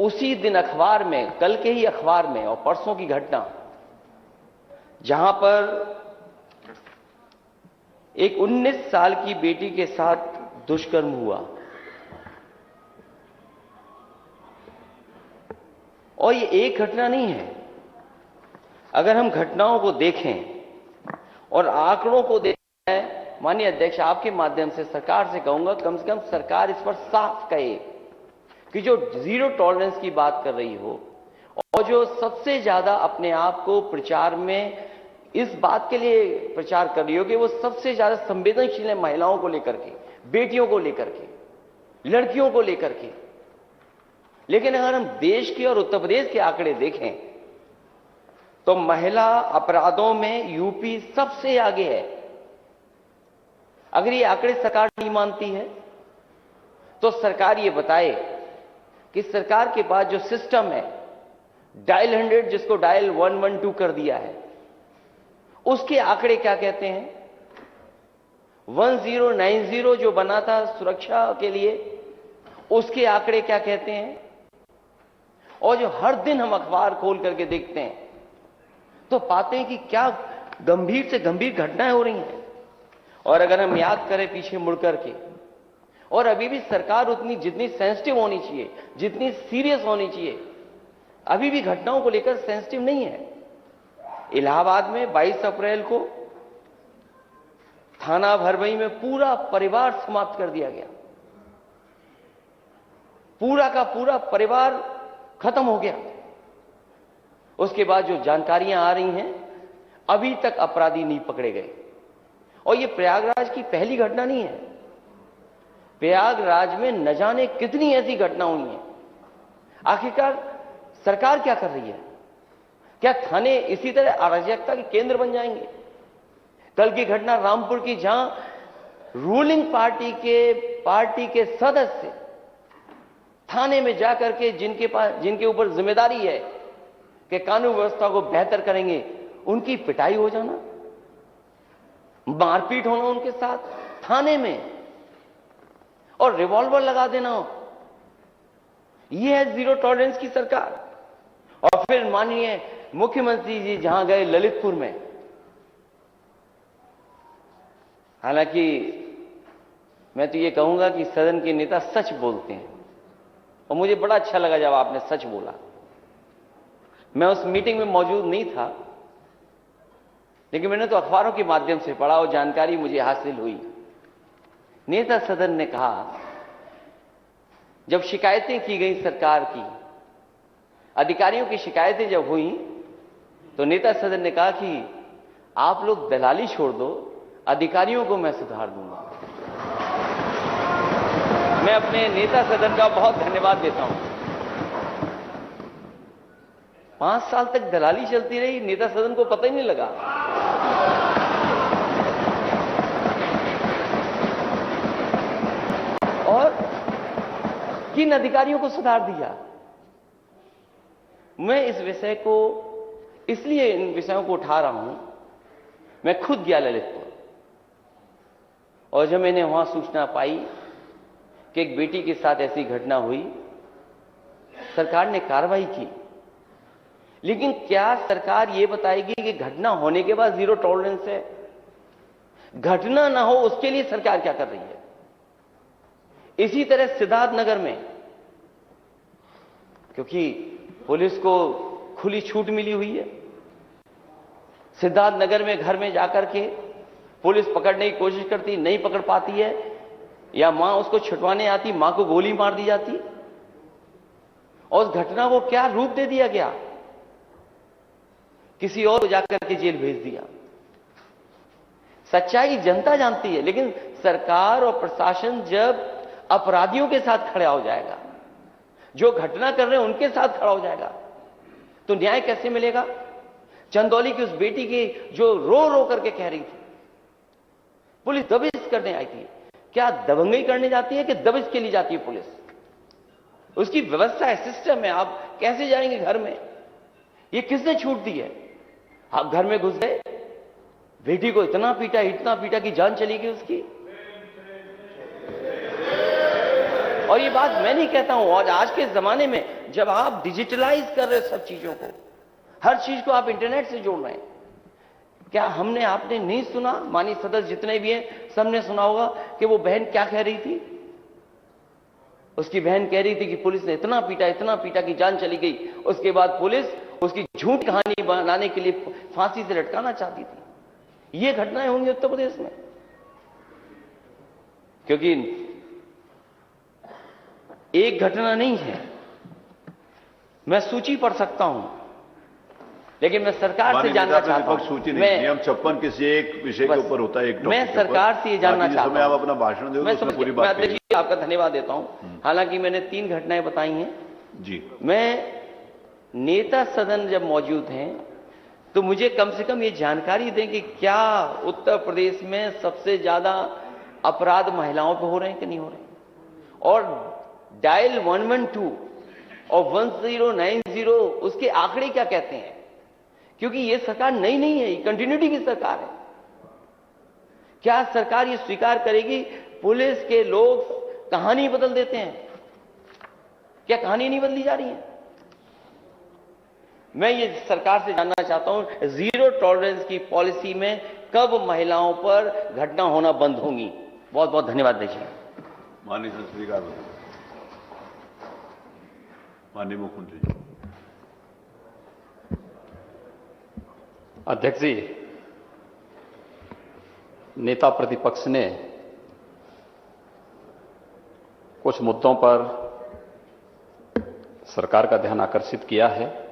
उसी दिन अखबार में, कल के ही अखबार में, और परसों की घटना जहां पर एक 19 साल की बेटी के साथ दुष्कर्म हुआ, और ये एक घटना नहीं है। अगर हम घटनाओं को देखें और आंकड़ों को देखें, माननीय अध्यक्ष, आपके माध्यम से सरकार से कहूंगा, कम से कम सरकार इस पर साफ कहे कि जो जीरो टॉलरेंस की बात कर रही हो, और जो सबसे ज्यादा अपने आप को प्रचार में इस बात के लिए प्रचार कर रही हो कि वो सबसे ज्यादा संवेदनशील है महिलाओं को लेकर के, बेटियों को लेकर के, लड़कियों को लेकर के। लेकिन अगर हम देश के और उत्तर प्रदेश के आंकड़े देखें तो महिला अपराधों में यूपी सबसे आगे है। अगर ये आंकड़े सरकार नहीं मानती है तो सरकार ये बताए कि सरकार के पास जो सिस्टम है, डायल 100 जिसको डायल 112 कर दिया है, उसके आंकड़े क्या कहते हैं। 1090 जो बना था सुरक्षा के लिए, उसके आंकड़े क्या कहते हैं। और जो हर दिन हम अखबार खोल करके देखते हैं तो पाते हैं कि क्या गंभीर से गंभीर घटनाएं हो रही हैं। और अगर हम याद करें पीछे मुड़ करके, और अभी भी सरकार उतनी जितनी सेंसिटिव होनी चाहिए, जितनी सीरियस होनी चाहिए, अभी भी घटनाओं को लेकर सेंसिटिव नहीं है। इलाहाबाद में 22 अप्रैल को थाना भरभई में पूरा परिवार समाप्त कर दिया गया, पूरा का पूरा परिवार खत्म हो गया। उसके बाद जो जानकारियां आ रही हैं, अभी तक अपराधी नहीं पकड़े गए। और ये प्रयागराज की पहली घटना नहीं है, प्रयागराज में न जाने कितनी ऐसी घटना हुई हैं। आखिरकार सरकार क्या कर रही है? क्या थाने इसी तरह अराजकता के केंद्र बन जाएंगे? कल की घटना रामपुर की, जहां रूलिंग पार्टी के सदस्य थाने में जाकर के जिनके ऊपर जिम्मेदारी है कि कानून व्यवस्था को बेहतर करेंगे, उनकी पिटाई हो जाना, मारपीट होना उनके साथ थाने में, और रिवॉल्वर लगा देना। यह है जीरो टॉलरेंस की सरकार। और फिर माननीय मुख्यमंत्री जी जहां गए ललितपुर में, हालांकि मैं तो ये कहूंगा कि सदन के नेता सच बोलते हैं, और मुझे बड़ा अच्छा लगा जब आपने सच बोला। मैं उस मीटिंग में मौजूद नहीं था, लेकिन मैंने तो अखबारों के माध्यम से पढ़ा और जानकारी मुझे हासिल हुई। नेता सदन ने कहा, जब शिकायतें की गई सरकार की, अधिकारियों की शिकायतें जब हुई, तो नेता सदन ने कहा कि आप लोग दलाली छोड़ दो, अधिकारियों को मैं सुधार दूंगा। मैं अपने नेता सदन का बहुत धन्यवाद देता हूं। 5 साल तक दलाली चलती रही, नेता सदन को पता ही नहीं लगा। और किन अधिकारियों को सुधार दिया। मैं इस विषय को इसलिए इन विषयों को उठा रहा हूं, मैं खुद गया ललितपुर, और जब मैंने वहां सूचना पाई कि एक बेटी के साथ ऐसी घटना हुई, सरकार ने कार्रवाई की। लेकिन क्या सरकार यह बताएगी कि घटना होने के बाद जीरो टॉलरेंस है? घटना ना हो उसके लिए सरकार क्या कर रही है? इसी तरह सिद्धार्थनगर में, क्योंकि पुलिस को खुली छूट मिली हुई है, सिद्धार्थनगर में घर में जाकर के पुलिस पकड़ने की कोशिश करती, नहीं पकड़ पाती है, या मां उसको छुटवाने आती, मां को गोली मार दी जाती, और उस घटना को क्या रूप दे दिया गया, किसी और को जाकर के जेल भेज दिया। सच्चाई जनता जानती है, लेकिन सरकार और प्रशासन जब अपराधियों के साथ खड़ा हो जाएगा, जो घटना कर रहे हैं उनके साथ खड़ा हो जाएगा, तो न्याय कैसे मिलेगा? चंदौली की उस बेटी की जो रो रो करके कह रही थी, पुलिस दबिश करने आई थी। क्या दबंगई करने जाती है कि दबिश के लिए जाती है पुलिस? उसकी व्यवस्था है, सिस्टम है। आप कैसे जाएंगे घर में? ये किसने छूट दी है? आप घर में घुस गए, बेटी को इतना पीटा कि जान चली गई उसकी। और ये बात मैं नहीं कहता हूं, और आज के जमाने में जब आप डिजिटलाइज कर रहे हो सब चीजों को, हर चीज को आप इंटरनेट से जोड़ रहे हैं, क्या आपने नहीं सुना, माननीय सदस्य जितने भी हैं सबने सुना होगा कि वो बहन क्या कह रही थी। उसकी बहन कह रही थी कि पुलिस ने इतना पीटा कि जान चली गई। उसके बाद पुलिस उसकी झूठ कहानी बनाने के लिए फांसी से लटकाना चाहती थी। ये घटनाएं होंगी उत्तर प्रदेश में, क्योंकि एक घटना नहीं है। मैं सूची पढ़ सकता हूं, लेकिन मैं सरकार से जानना चाहता हूं। सूची नहीं, नियम 56 किसी एक विषय के ऊपर होता है, एक मैं सरकार से ये जानना चाहता हूं। आप अपना भाषण दो, उसमें पूरी बात करिए। आपका धन्यवाद देता हूं। हालांकि मैंने 3 घटनाएं बताई हैं जी। मैं नेता सदन जब मौजूद हैं तो मुझे कम से कम ये जानकारी दें कि क्या उत्तर प्रदेश में सबसे ज्यादा अपराध महिलाओं पे हो रहे हैं कि नहीं हो रहे हैं, और डायल 112 और 1090 उसके आंकड़े क्या कहते हैं, क्योंकि ये सरकार नई नहीं है, ये कंटिन्यूटी की सरकार है। क्या सरकार ये स्वीकार करेगी पुलिस के लोग कहानी बदल देते हैं? क्या कहानी नहीं बदली जा रही है? मैं ये सरकार से जानना चाहता हूं, जीरो टॉलरेंस की पॉलिसी में कब महिलाओं पर घटना होना बंद होंगी? बहुत बहुत धन्यवाद दीजिए। माननीय स्पीकर, माननीय मुख्यमंत्री जी। अध्यक्ष जी, नेता प्रतिपक्ष ने कुछ मुद्दों पर सरकार का ध्यान आकर्षित किया है।